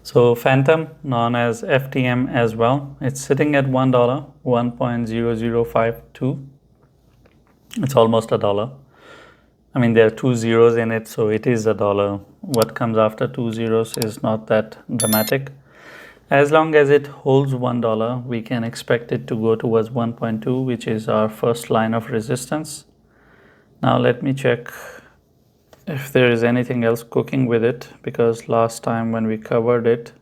So Fantom, known as FTM as well, it's sitting at $1, 1.0052. It's almost a dollar. I mean, there are two zeros in it, so it is a dollar. What comes after two zeros is not that dramatic. As long as it holds $1, we can expect it to go towards 1.2, which is our first line of resistance. Now let me check if there is anything else cooking with it, because last time when we covered it,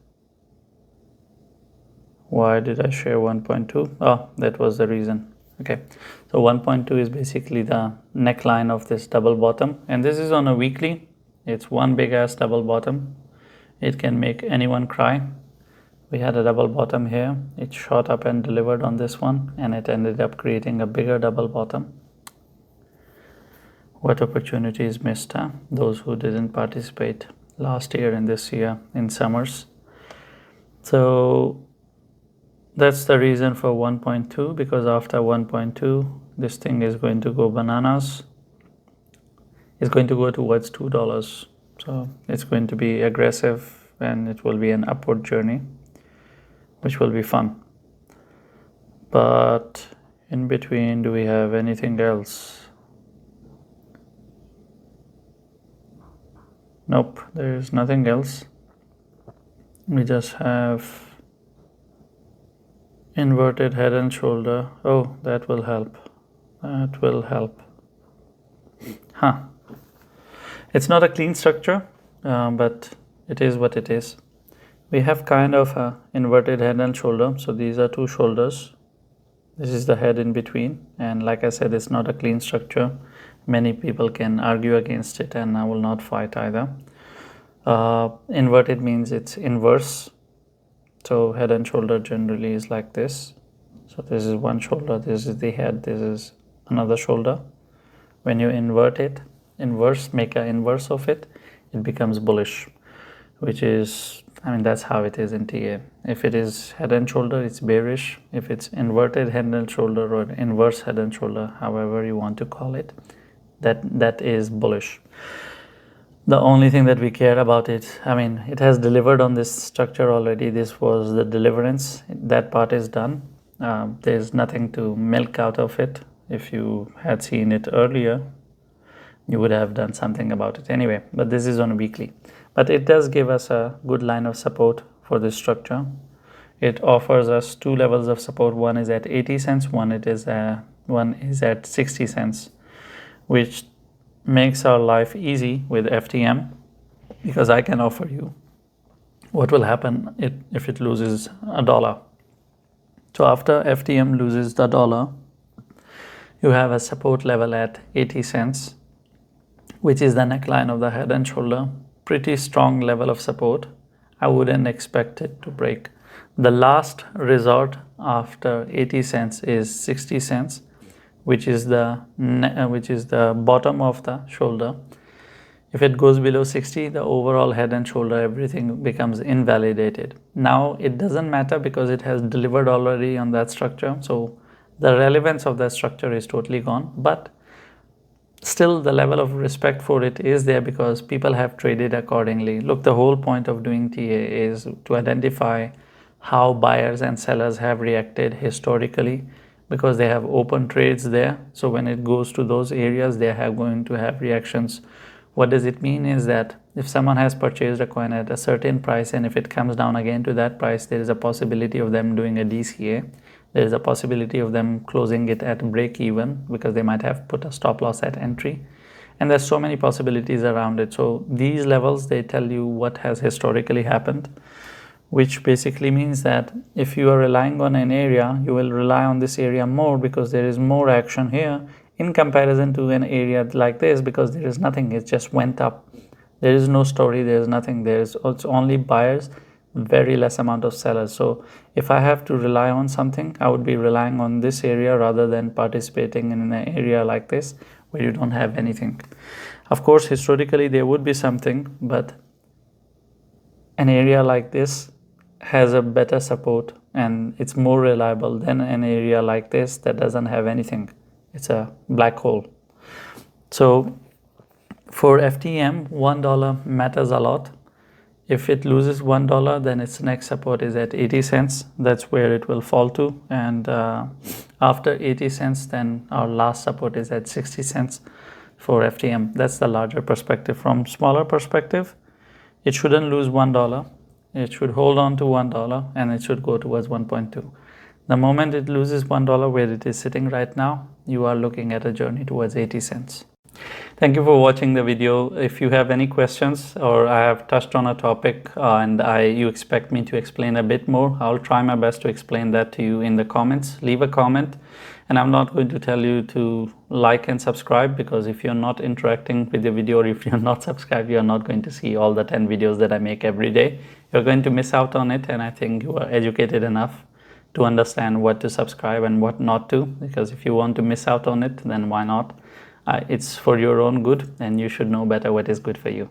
why did I share 1.2? Oh, that was the reason. Okay, so 1.2 is basically the neckline of this double bottom, and this is on a weekly. It's one big ass double bottom. It can make anyone cry. We had a double bottom here. It shot up and delivered on this one, and it ended up creating a bigger double bottom. What opportunities missed, huh? Those who didn't participate last year and this year in summers. So that's the reason for 1.2, because after 1.2, this thing is going to go bananas. It's going to go towards $2. So it's going to be aggressive, and it will be an upward journey, which will be fun. But in between, do we have anything else? Nope, there's nothing else. We just have inverted head and shoulder. Oh, that will help. That will help. Huh. It's not a clean structure, but it is what it is. We have kind of a inverted head and shoulder. So these are two shoulders. This is the head in between. And like I said, it's not a clean structure. Many people can argue against it, and I will not fight either. Inverted means it's inverse. So head and shoulder generally is like this. So this is one shoulder, this is the head, this is another shoulder. When you invert it, make an inverse of it, it becomes bullish, which is, I mean, that's how it is in TA. If it is head and shoulder, it's bearish. If it's inverted head and shoulder or inverse head and shoulder, however you want to call it, that is bullish. The only thing that we care about it, I mean, it has delivered on this structure already. This was the deliverance. That part is done. There's nothing to milk out of it. If you had seen it earlier, you would have done something about it anyway. But this is on a weekly. But it does give us a good line of support for this structure. It offers us two levels of support. One is at 80 cents. One is at 60 cents, which makes our life easy with FTM, because I can offer you what will happen if it loses a dollar. So after FTM loses the dollar, you have a support level at 80 cents, which is the neckline of the head and shoulder. Pretty strong level of support. I wouldn't expect it to break. The last resort after 80 cents is 60 cents, which is the bottom of the shoulder. If it goes below 60, the overall head and shoulder, everything becomes invalidated. Now it doesn't matter because it has delivered already on that structure. So the relevance of that structure is totally gone. But still the level of respect for it is there, because people have traded accordingly. Look, the whole point of doing TA is to identify how buyers and sellers have reacted historically, because they have open trades there. So when it goes to those areas, they are going to have reactions. What does it mean is that if someone has purchased a coin at a certain price, and if it comes down again to that price, there is a possibility of them doing a DCA. There is a possibility of them closing it at break even, because they might have put a stop loss at entry. And there's so many possibilities around it. So these levels, they tell you what has historically happened, which basically means that if you are relying on an area, you will rely on this area more, because there is more action here in comparison to an area like this, because there is nothing. It just went up. There is no story. There is nothing. There is also only buyers, very less amount of sellers. So if I have to rely on something, I would be relying on this area rather than participating in an area like this where you don't have anything. Of course, historically there would be something, but an area like this has a better support and it's more reliable than an area like this that doesn't have anything. It's a black hole. So for FTM, $1 matters a lot. If it loses $1, then its next support is at 80 cents. That's where it will fall to. And after 80 cents, then our last support is at 60 cents for FTM. That's the larger perspective. From smaller perspective, it shouldn't lose $1. It should hold on to $1 and it should go towards 1.2. The moment it loses $1 where it is sitting right now, you are looking at a journey towards 80 cents. Thank you for watching the video. If you have any questions or I have touched on a topic and you expect me to explain a bit more, I'll try my best to explain that to you in the comments. Leave a comment, and I'm not going to tell you to like and subscribe, because if you're not interacting with the video, or if you're not subscribed, you're not going to see all the 10 videos that I make every day. You're going to miss out on it, and I think you are educated enough to understand what to subscribe and what not to, because if you want to miss out on it, then why not? It's for your own good, and you should know better what is good for you.